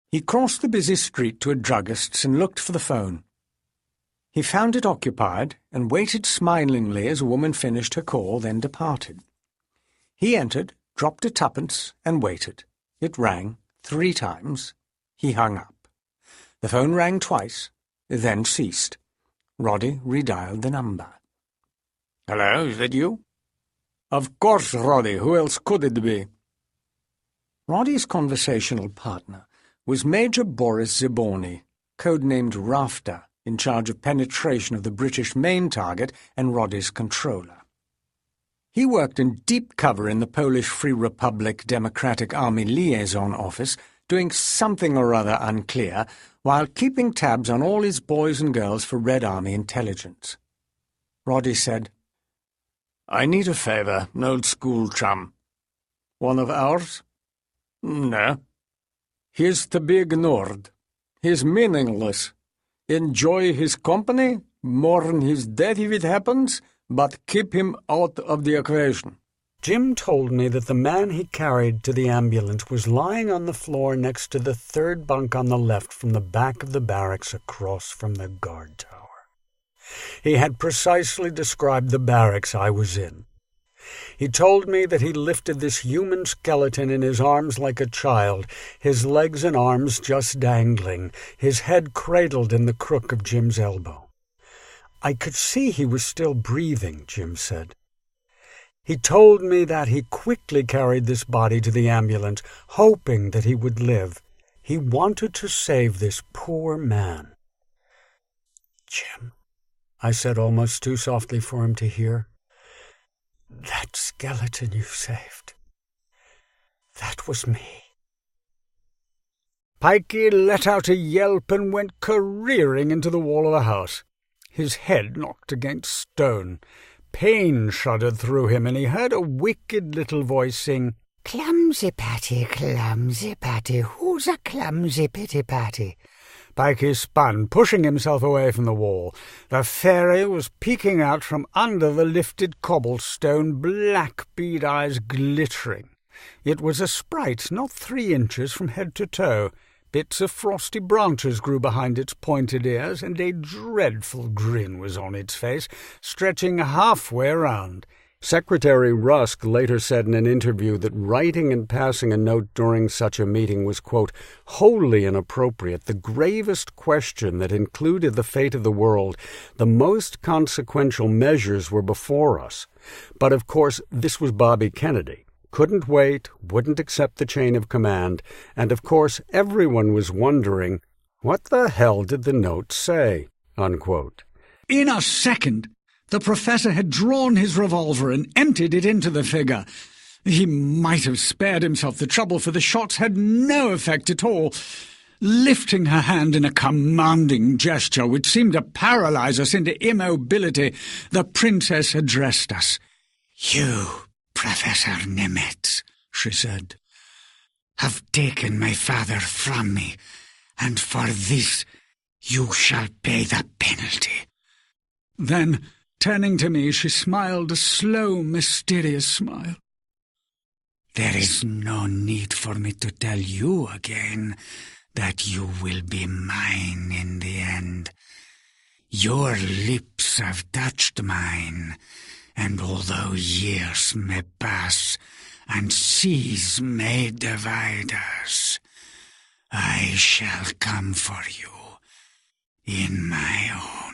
He crossed the busy street to a druggist's and looked for the phone. He found it occupied and waited smilingly as a woman finished her call, then departed. He entered, dropped a twopence, and waited. It rang 3 times. He hung up. The phone rang twice, then ceased. Roddy redialed the number. "Hello, is that you?" "Of course, Roddy. Who else could it be?" Roddy's conversational partner was Major Boris Zibony, codenamed Rafter, in charge of penetration of the British main target and Roddy's controller. He worked in deep cover in the Polish Free Republic Democratic Army Liaison Office, doing something or other unclear, while keeping tabs on all his boys and girls for Red Army intelligence. Roddy said, "I need a favour, an old school chum." "One of ours?" "No. He's to be ignored. He's meaningless. Enjoy his company, mourn his death if it happens, but keep him out of the equation." Jim told me that the man he carried to the ambulance was lying on the floor next to the 3rd bunk on the left from the back of the barracks across from the guard tower. He had precisely described the barracks I was in. He told me that he lifted this human skeleton in his arms like a child, his legs and arms just dangling, his head cradled in the crook of Jim's elbow. I could see he was still breathing, Jim said. He told me that he quickly carried this body to the ambulance, hoping that he would live. He wanted to save this poor man. "Jim," I said almost too softly for him to hear, "that skeleton you saved, that was me." Pikey let out a yelp and went careering into the wall of the house. His head knocked against stone. Pain shuddered through him, and he heard a wicked little voice sing, "Clumsy Patty, who's a clumsy pitty patty?" Pikey spun, pushing himself away from the wall. The fairy was peeking out from under the lifted cobblestone, black bead eyes glittering. It was a sprite not 3 inches from head to toe. Bits of frosty branches grew behind its pointed ears, and a dreadful grin was on its face, stretching halfway around. Secretary Rusk later said in an interview that writing and passing a note during such a meeting was, quote, wholly inappropriate, the gravest question that included the fate of the world. The most consequential measures were before us. But, of course, this was Bobby Kennedy. Couldn't wait, wouldn't accept the chain of command, and, of course, everyone was wondering, what the hell did the note say? Unquote. In a second, the professor had drawn his revolver and emptied it into the figure. He might have spared himself the trouble, for the shots had no effect at all. Lifting her hand in a commanding gesture which seemed to paralyze us into immobility, the princess addressed us. "You, Professor Nemetz," she said, "have taken my father from me, and for this you shall pay the penalty." Then, turning to me, she smiled a slow, mysterious smile. "There is no need for me to tell you again that you will be mine in the end. Your lips have touched mine, and although years may pass and seas may divide us, I shall come for you in my own